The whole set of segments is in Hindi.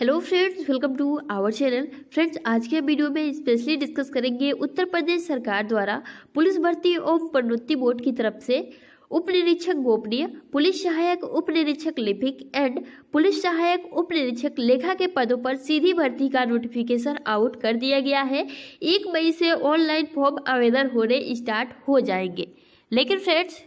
Hello friends, welcome to our channel. Friends, आज के वीडियो में स्पेशली डिस्कस करेंगे उत्तर प्रदेश सरकार द्वारा पुलिस भर्ती एवं प्रोन्नति बोर्ड की तरफ से उप निरीक्षक गोपनीय, पुलिस सहायक उप निरीक्षक लिपिक एंड पुलिस सहायक उप निरीक्षक लेखा के पदों पर सीधी भर्ती का नोटिफिकेशन आउट कर दिया गया है। 1 मई से ऑनलाइन फॉर्म आवेदन होने स्टार्ट हो जाएंगे। लेकिन फ्रेंड्स,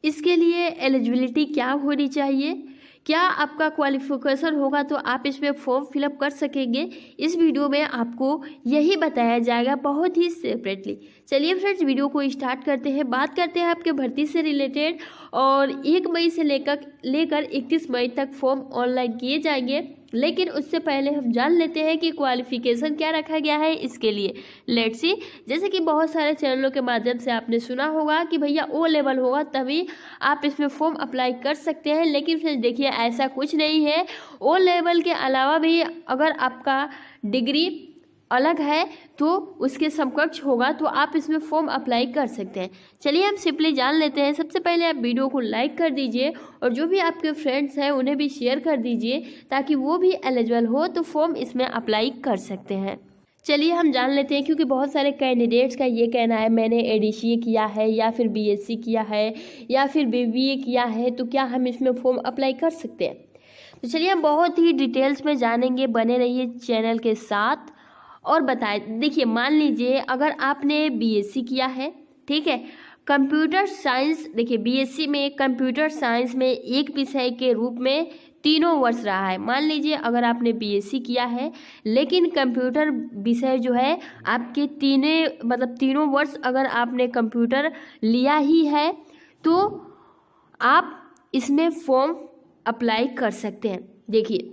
इसके लिए एलिजिबिलिटी क्या होनी चाहिए, क्या आपका क्वालिफिकेशन होगा तो आप इसमें फॉर्म फिलअप कर सकेंगे, इस वीडियो में आपको यही बताया जाएगा बहुत ही सेपरेटली। चलिए फ्रेंड्स, वीडियो को स्टार्ट करते हैं। बात करते हैं आपके भर्ती से रिलेटेड और 1 मई से लेकर 31 मई तक फॉर्म ऑनलाइन किए जाएंगे। लेकिन उससे पहले हम जान लेते हैं कि क्वालिफिकेशन क्या रखा गया है इसके लिए। लेट्स सी, जैसे कि बहुत सारे चैनलों के माध्यम से आपने सुना होगा कि भैया ओ लेवल होगा तभी आप इसमें फॉर्म अप्लाई कर सकते हैं। लेकिन फिर देखिए, ऐसा कुछ नहीं है। ओ लेवल के अलावा भी अगर आपका डिग्री अलग है तो उसके समकक्ष होगा तो आप इसमें फॉर्म अप्लाई कर सकते हैं। चलिए हम सिंपली जान लेते हैं। सबसे पहले आप वीडियो को लाइक कर दीजिए और जो भी आपके फ्रेंड्स हैं उन्हें भी शेयर कर दीजिए ताकि वो भी एलिजिबल हो तो फॉर्म इसमें अप्लाई कर सकते हैं। चलिए हम जान लेते हैं, क्योंकि बहुत सारे कैंडिडेट्स का ये कहना है मैंने एडीसीए किया है या फिर बीएससी किया है या फिर बीबीए किया है, तो क्या हम इसमें फॉर्म अप्लाई कर सकते हैं। तो चलिए हम बहुत ही डिटेल्स में जानेंगे, बने रहिए चैनल के साथ और बताएं। देखिए, मान लीजिए अगर आपने बीएससी किया है, ठीक है, कंप्यूटर साइंस, देखिए बीएससी में कंप्यूटर साइंस में एक विषय के रूप में 3 वर्ष रहा है। मान लीजिए अगर आपने बीएससी किया है लेकिन कंप्यूटर विषय जो है आपके 3 वर्ष अगर आपने कंप्यूटर लिया ही है तो आप इसमें फॉर्म अप्लाई कर सकते हैं। देखिए,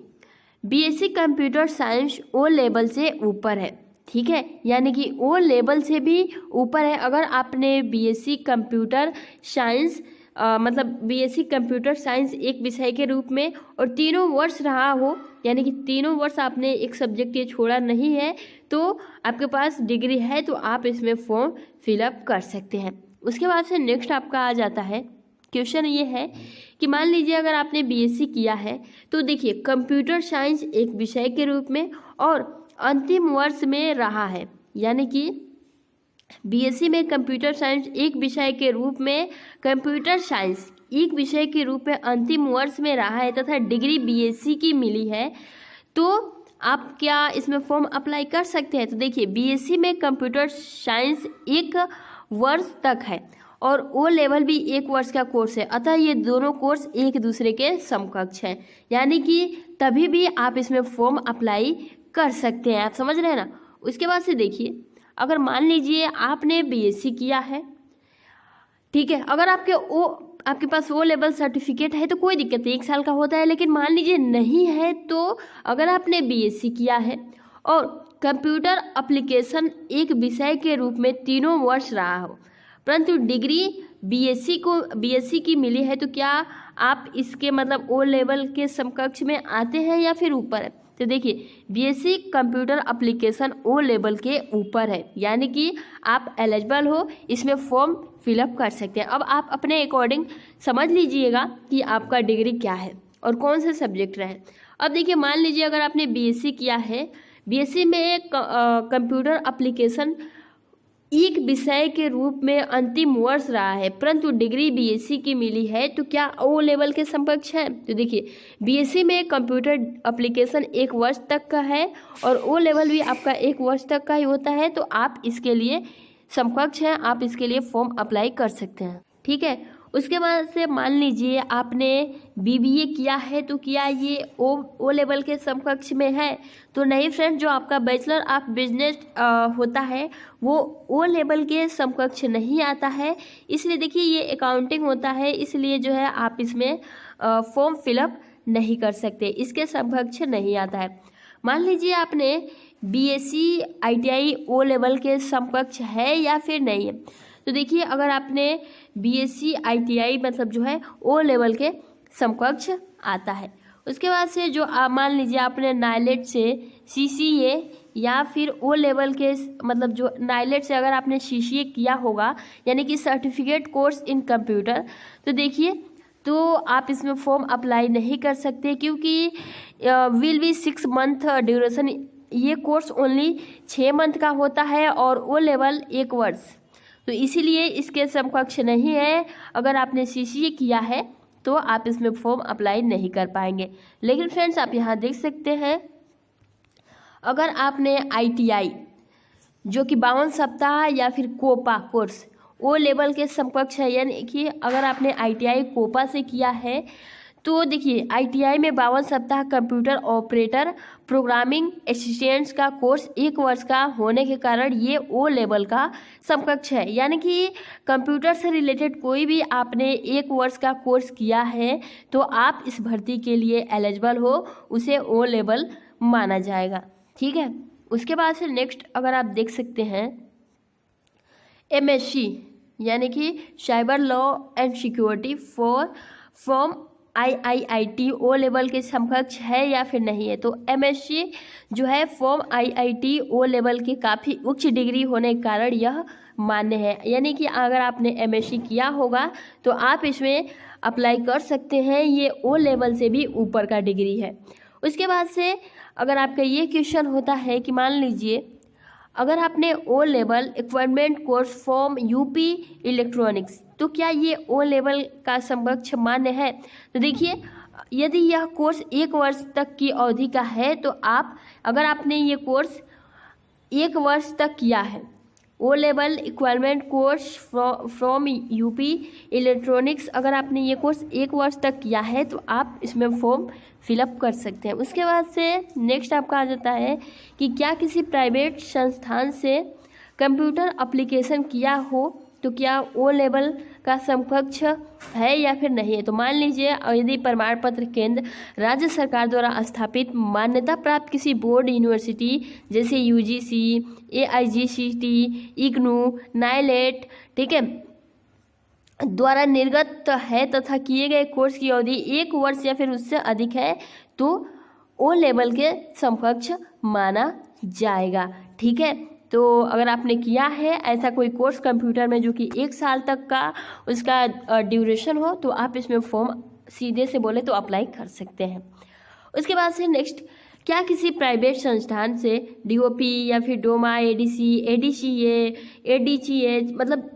BSc computer science O level से ऊपर है, ठीक है, यानी कि ओ लेवल से भी ऊपर है। अगर आपने BSc computer science BSc computer science एक विषय के रूप में और 3 वर्ष रहा हो, यानी कि 3 वर्ष आपने एक सब्जेक्ट ये छोड़ा नहीं है, तो आपके पास डिग्री है तो आप इसमें फॉर्म फिलअप कर सकते हैं। उसके बाद से नेक्स्ट आपका आ जाता है क्वेश्चन, ये है कि मान लीजिए अगर आपने बीएससी किया है तो देखिए कंप्यूटर साइंस एक विषय के रूप में और अंतिम वर्ष में रहा है, यानी कि बीएससी में कंप्यूटर साइंस एक विषय के रूप में कंप्यूटर साइंस एक विषय के रूप में अंतिम वर्ष में रहा है तथा डिग्री बीएससी की मिली है, तो आप क्या इसमें फॉर्म अप्लाई कर सकते हैं। तो देखिए, बीएससी में कंप्यूटर साइंस 1 वर्ष तक है और ओ लेवल भी 1 वर्ष का कोर्स है, अतः ये दोनों कोर्स एक दूसरे के समकक्ष हैं, यानी कि तभी भी आप इसमें फॉर्म अप्लाई कर सकते हैं। आप समझ रहे हैं ना। उसके बाद से देखिए, अगर मान लीजिए आपने बीएससी किया है, ठीक है, अगर आपके पास ओ लेवल सर्टिफिकेट है तो कोई दिक्कत नहीं, 1 साल का होता है। लेकिन मान लीजिए नहीं है, तो अगर आपने बीएससी किया है और कंप्यूटर एप्लीकेशन एक विषय के रूप में 3 वर्ष रहा हो परंतु डिग्री बीएससी की मिली है, तो क्या आप इसके ओ लेवल के समकक्ष में आते हैं या फिर ऊपर है। तो देखिए, BSc computer application O level के ऊपर है, यानी कि आप एलिजिबल हो, इसमें फॉर्म फिलअप कर सकते हैं। अब आप अपने अकॉर्डिंग समझ लीजिएगा कि आपका डिग्री क्या है और कौन से सब्जेक्ट रहे। अब देखिए, मान लीजिए अगर आपने बीएससी किया है, बीएससी में कंप्यूटर एप्लीकेशन एक विषय के रूप में अंतिम वर्ष रहा है परंतु डिग्री बीएससी की मिली है, तो क्या ओ लेवल के समकक्ष है। तो देखिए, बीएससी में कंप्यूटर एप्लीकेशन 1 वर्ष तक का है और ओ लेवल भी आपका 1 वर्ष तक का ही होता है, तो आप इसके लिए समकक्ष हैं, आप इसके लिए फॉर्म अप्लाई कर सकते हैं, ठीक है। उसके बाद से मान लीजिए आपने बीबीए किया है, तो क्या ये ओ लेवल के समकक्ष में है। तो नहीं फ्रेंड, जो आपका बैचलर ऑफ बिजनेस होता है वो ओ लेवल के समकक्ष नहीं आता है। इसलिए देखिए, ये अकाउंटिंग होता है, इसलिए जो है आप इसमें फॉर्म फिलअप नहीं कर सकते, इसके समकक्ष नहीं आता है। मान लीजिए आपने बीएससी आईटीआई ओ लेवल के समकक्ष है या फिर नहीं है। तो देखिए, अगर आपने बीएससी आईटीआई जो है ओ लेवल के समकक्ष आता है। उसके बाद से जो मान लीजिए आपने नाइलेट से सीसीए या फिर ओ लेवल के जो नाइलेट से अगर आपने सीसीए किया होगा, यानी कि सर्टिफिकेट कोर्स इन कंप्यूटर, तो देखिए तो आप इसमें फॉर्म अप्लाई नहीं कर सकते, क्योंकि विल बी 6 मंथ ड्यूरेशन। ये कोर्स ओनली 6 मंथ का होता है और ओ लेवल 1 वर्ष, तो इसीलिए इसके समकक्ष नहीं है। अगर आपने CCA किया है तो आप इसमें फॉर्म अप्लाई नहीं कर पाएंगे। लेकिन फ्रेंड्स आप यहाँ देख सकते हैं, अगर आपने ITI जो कि 52 सप्ताह या फिर कोपा कोर्स ओ लेवल के समकक्ष है, यानी कि अगर आपने ITI कोपा से किया है तो देखिए ITI में 52 सप्ताह कंप्यूटर ऑपरेटर प्रोग्रामिंग असिस्टेंट्स का कोर्स 1 वर्ष का होने के कारण ये ओ लेवल का समकक्ष है। यानी कि कंप्यूटर से रिलेटेड कोई भी आपने 1 वर्ष का कोर्स किया है तो आप इस भर्ती के लिए एलिजिबल हो, उसे ओ लेवल माना जाएगा। ठीक है, उसके बाद से नेक्स्ट अगर आप देख सकते हैं MSc यानी कि cyber law and security from IIIT O level के समकक्ष है या फिर नहीं है। तो MSc जो है फ्रॉम IIT ओ लेवल की काफ़ी उच्च डिग्री होने के कारण यह मान्य है। यानी कि अगर आपने MSc किया होगा तो आप इसमें अप्लाई कर सकते हैं, ये ओ लेवल से भी ऊपर का डिग्री है। उसके बाद से अगर आपका ये क्वेश्चन होता है कि मान लीजिए अगर आपने O level equipment course from UP electronics, तो क्या ये ओ लेवल का समकक्ष मान्य है। तो देखिए यदि यह कोर्स 1 वर्ष तक की अवधि का है तो आप, अगर आपने ये कोर्स 1 वर्ष तक किया है, O level equipment course from UP electronics, अगर आपने ये कोर्स 1 वर्ष तक किया है तो आप इसमें फॉर्म फिलअप कर सकते हैं। उसके बाद से नेक्स्ट आपका आ जाता है कि क्या किसी प्राइवेट संस्थान से कंप्यूटर एप्लीकेशन किया हो तो क्या ओ लेवल का समकक्ष है या फिर नहीं है। तो मान लीजिए यदि प्रमाण पत्र केंद्र राज्य सरकार द्वारा स्थापित मान्यता प्राप्त किसी बोर्ड यूनिवर्सिटी जैसे UGC, AIGCT, IGNOU, NILET, ठीक है, द्वारा निर्गत है तथा किए गए कोर्स की अवधि 1 वर्ष या फिर उससे अधिक है तो ओ लेवल के समकक्ष माना जाएगा। ठीक है, तो अगर आपने किया है ऐसा कोई कोर्स कंप्यूटर में जो कि 1 साल तक का उसका ड्यूरेशन हो तो आप इसमें फॉर्म सीधे से बोले तो अप्लाई कर सकते हैं। उसके बाद से नेक्स्ट, क्या किसी प्राइवेट संस्थान से DOP या फिर DOMA, ADC, ADCA, ADCH, मतलब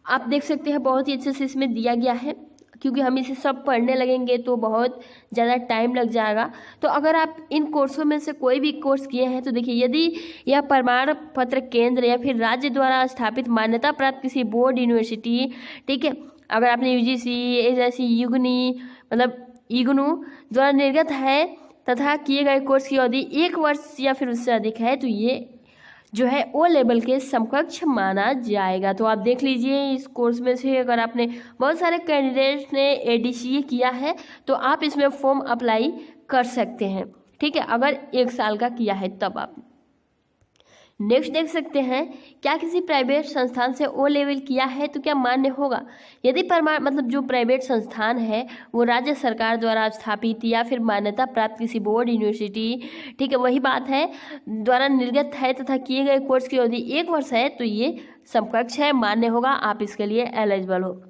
आप देख सकते हैं बहुत ही अच्छे से इसमें दिया गया है, क्योंकि हम इसे सब पढ़ने लगेंगे तो बहुत ज़्यादा टाइम लग जाएगा। तो अगर आप इन कोर्सों में से कोई भी कोर्स किए हैं तो देखिए यदि यह प्रमाण पत्र केंद्र या फिर राज्य द्वारा स्थापित मान्यता प्राप्त किसी बोर्ड यूनिवर्सिटी, ठीक है, अगर आपने UGC, AIGC, IGNOU द्वारा निर्गत है तथा किए गए कोर्स की अवधि 1 वर्ष या फिर उससे अधिक है तो ये जो है ओ लेवल के समकक्ष माना जाएगा। तो आप देख लीजिए इस कोर्स में से अगर आपने, बहुत सारे कैंडिडेट्स ने ADCA किया है तो आप इसमें फॉर्म अप्लाई कर सकते हैं। ठीक है, अगर 1 साल का किया है तब आप। नेक्स्ट देख सकते हैं, क्या किसी प्राइवेट संस्थान से ओ लेवल किया है तो क्या मान्य होगा। यदि प्रमाण, मतलब जो प्राइवेट संस्थान है वो राज्य सरकार द्वारा स्थापित या फिर मान्यता प्राप्त किसी बोर्ड यूनिवर्सिटी, ठीक है, वही बात है, द्वारा निर्गत है तथा किए गए कोर्स की अवधि 1 वर्ष है तो ये समकक्ष है, मान्य होगा, आप इसके लिए एलिजिबल हो।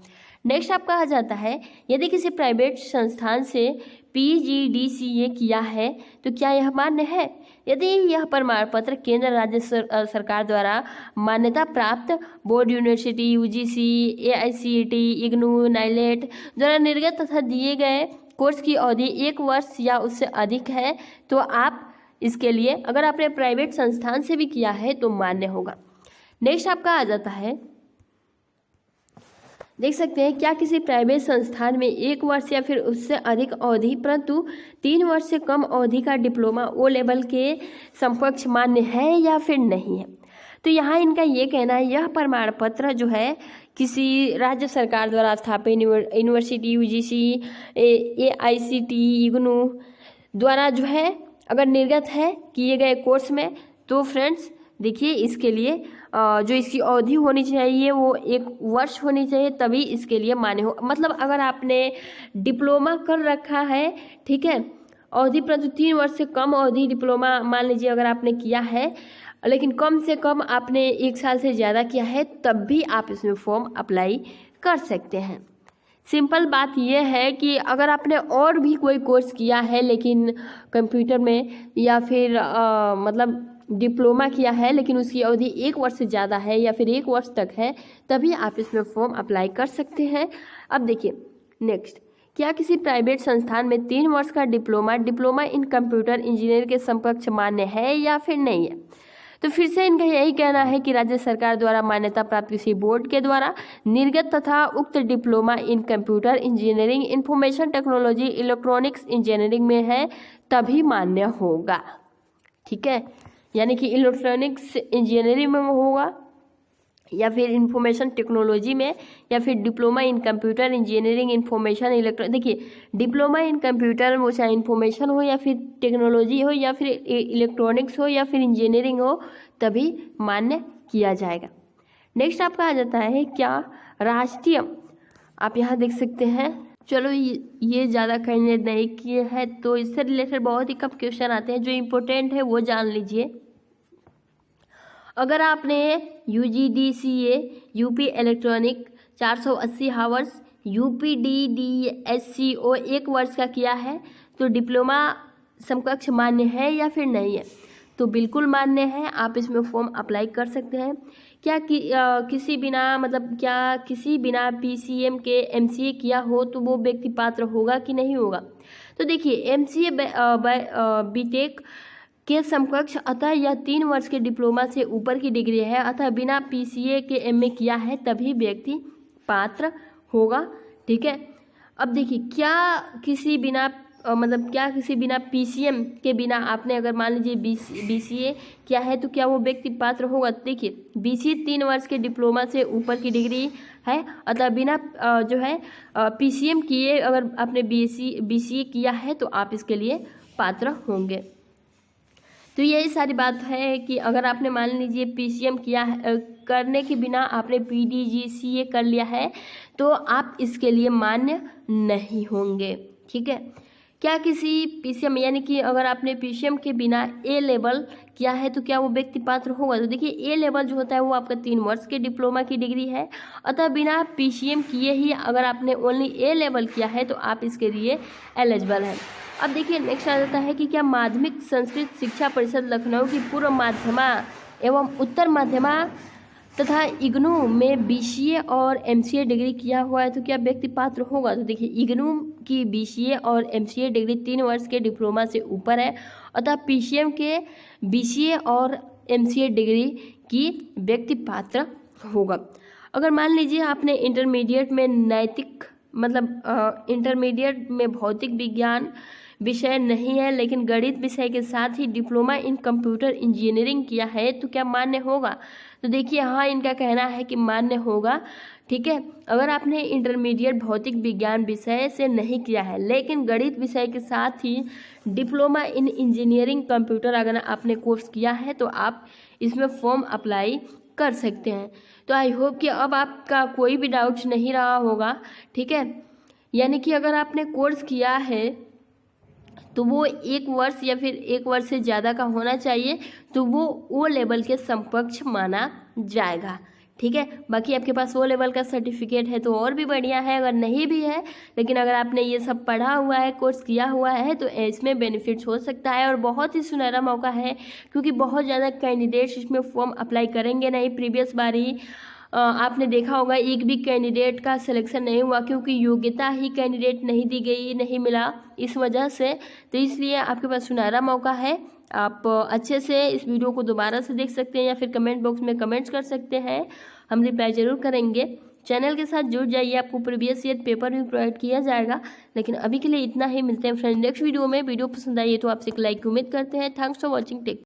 नेक्स्ट आपका आ जाता है, यदि किसी प्राइवेट संस्थान से PGDCA किया है तो क्या यह मान्य है। यदि यह प्रमाण पत्र केंद्र राज्य सरकार द्वारा मान्यता प्राप्त board university UGC, AICTE, IGNOU, NILET द्वारा निर्गत तथा दिए गए कोर्स की अवधि 1 वर्ष या उससे अधिक है तो आप इसके लिए, अगर आपने प्राइवेट संस्थान से भी किया है तो मान्य होगा। नेक्स्ट आपका आ जाता है, देख सकते हैं, क्या किसी प्राइवेट संस्थान में 1 वर्ष या फिर उससे अधिक अवधि परंतु 3 वर्ष से कम अवधि का डिप्लोमा ओ लेवल के समकक्ष मान्य है या फिर नहीं है। तो यहाँ इनका ये कहना है, यह प्रमाण पत्र जो है किसी राज्य सरकार द्वारा स्थापित यूनिवर्सिटी UGC, AICTE, IGNOU द्वारा जो है अगर निर्गत है किए गए कोर्स में तो फ्रेंड्स देखिए इसके लिए जो इसकी अवधि होनी चाहिए वो 1 वर्ष होनी चाहिए तभी इसके लिए मान्य हो। मतलब अगर आपने डिप्लोमा कर रखा है, ठीक है, अवधि परंतु 3 वर्ष से कम अवधि डिप्लोमा मान लीजिए अगर आपने किया है, लेकिन कम से कम आपने 1 साल से ज़्यादा किया है तब भी आप इसमें फॉर्म अप्लाई कर सकते हैं। सिंपल बात यह है कि अगर आपने और भी कोई कोर्स किया है लेकिन कंप्यूटर में, या फिर मतलब डिप्लोमा किया है लेकिन उसकी अवधि 1 वर्ष से ज़्यादा है या फिर 1 वर्ष तक है, तभी आप इसमें फॉर्म अप्लाई कर सकते हैं। अब देखिए नेक्स्ट, क्या किसी प्राइवेट संस्थान में 3 वर्ष का डिप्लोमा इन कंप्यूटर इंजीनियर के समकक्ष मान्य है या फिर नहीं है? तो फिर से इनका यही कहना है कि राज्य सरकार द्वारा मान्यता प्राप्त किसी बोर्ड के द्वारा निर्गत तथा उक्त diploma in computer engineering, information technology, electronics engineering में है तभी मान्य होगा। ठीक है, यानी कि इलेक्ट्रॉनिक्स इंजीनियरिंग में होगा या फिर इंफॉर्मेशन टेक्नोलॉजी में, या फिर diploma in computer engineering, information देखिए डिप्लोमा इन कंप्यूटर वो चाहे इंफॉर्मेशन हो या फिर टेक्नोलॉजी हो या फिर इलेक्ट्रॉनिक्स हो या फिर इंजीनियरिंग हो, तभी मान्य किया जाएगा। नेक्स्ट आपका आ जाता है क्या राष्ट्रीय, आप यहाँ देख सकते हैं, चलो ये ज़्यादा कैंडिडेट नहीं किए हैं तो इससे रिलेटेड बहुत ही कम क्वेश्चन आते हैं, जो इम्पोर्टेंट है वो जान लीजिए। अगर आपने UGDCA UP electronic 480 hours, UPDDSCO 1 वर्ष का किया है तो डिप्लोमा समकक्ष मान्य है या फिर नहीं है? तो बिल्कुल मान्य है, आप इसमें फॉर्म अप्लाई कर सकते हैं। क्या किसी बिना PCM के MCA किया हो तो वो व्यक्ति पात्र होगा कि नहीं होगा? तो देखिए MCA BTech के समकक्ष अतः यह 3 वर्ष के डिप्लोमा से ऊपर की डिग्री है, अतः बिना PCA के MA किया है तभी व्यक्ति पात्र होगा। ठीक है, अब देखिए क्या किसी बिना PCM के बिना आपने अगर मान लीजिए BCA किया है तो क्या वो व्यक्ति पात्र होगा? देखिए BCA 3 वर्ष के डिप्लोमा से ऊपर की डिग्री है, अतः बिना PCM किए अगर आपने BCA किया है तो आप इसके लिए पात्र होंगे। तो यही सारी बात है कि अगर आपने मान लीजिए PCM किया है, करने के बिना आपने PDGCA कर लिया है तो आप इसके लिए मान्य नहीं होंगे। ठीक है, क्या किसी PCM यानी कि अगर आपने PCM के बिना A लेवल किया है तो क्या वो व्यक्ति पात्र होगा? तो देखिए A लेवल जो होता है वो आपका 3 वर्ष के डिप्लोमा की डिग्री है, अतः बिना PCM किए ही अगर आपने ओनली A लेवल किया है तो आप इसके लिए एलिजिबल हैं। अब देखिए नेक्स्ट आ जाता है कि क्या माध्यमिक संस्कृत शिक्षा परिषद लखनऊ की पूर्व माध्यमा एवं उत्तर माध्यमा तथा इग्नू में BCA और MCA डिग्री किया हुआ है तो क्या व्यक्ति पात्र होगा? तो देखिए इग्नू की BCA और MCA डिग्री 3 वर्ष के डिप्लोमा से ऊपर है, अतः PCM के BCA और MCA डिग्री की व्यक्ति पात्र होगा। अगर मान लीजिए आपने इंटरमीडिएट में इंटरमीडिएट में भौतिक विज्ञान विषय नहीं है लेकिन गणित विषय के साथ ही डिप्लोमा इन कंप्यूटर इंजीनियरिंग किया है तो क्या मान्य होगा? तो देखिए हाँ, इनका कहना है कि मान्य होगा। ठीक है, अगर आपने इंटरमीडिएट भौतिक विज्ञान विषय से नहीं किया है लेकिन गणित विषय के साथ ही डिप्लोमा इन इंजीनियरिंग कंप्यूटर अगर आपने कोर्स किया है तो आप इसमें फॉर्म अप्लाई कर सकते हैं। तो आई होप कि अब आपका कोई भी डाउट्स नहीं रहा होगा। ठीक है, यानी कि अगर आपने कोर्स किया है तो वो 1 वर्ष या फिर 1 वर्ष से ज़्यादा का होना चाहिए, तो वो O लेवल के समकक्ष माना जाएगा। ठीक है, बाकी आपके पास O लेवल का सर्टिफिकेट है तो और भी बढ़िया है, अगर नहीं भी है लेकिन अगर आपने ये सब पढ़ा हुआ है, कोर्स किया हुआ है तो इसमें बेनिफिट्स हो सकता है और बहुत ही सुनहरा मौका है क्योंकि बहुत ज़्यादा कैंडिडेट्स इसमें फॉर्म अप्लाई करेंगे नहीं। प्रीवियस बार ही आपने देखा होगा एक भी कैंडिडेट का सिलेक्शन नहीं हुआ क्योंकि योग्यता ही कैंडिडेट नहीं दी गई, नहीं मिला इस वजह से। तो इसलिए आपके पास सुनहरा मौका है, आप अच्छे से इस वीडियो को दोबारा से देख सकते हैं या फिर कमेंट बॉक्स में कमेंट्स कर सकते हैं, हम रिप्लाई जरूर करेंगे। चैनल के साथ जुड़ जाइए, आपको प्रीवियस ईयर पेपर भी प्रोवाइड किया जाएगा। लेकिन अभी के लिए इतना ही, मिलते हैं फ्रेंड नेक्स्ट वीडियो में। वीडियो पसंद आई है तो आपसे एक लाइक की उम्मीद करते हैं। Thanks for watching, take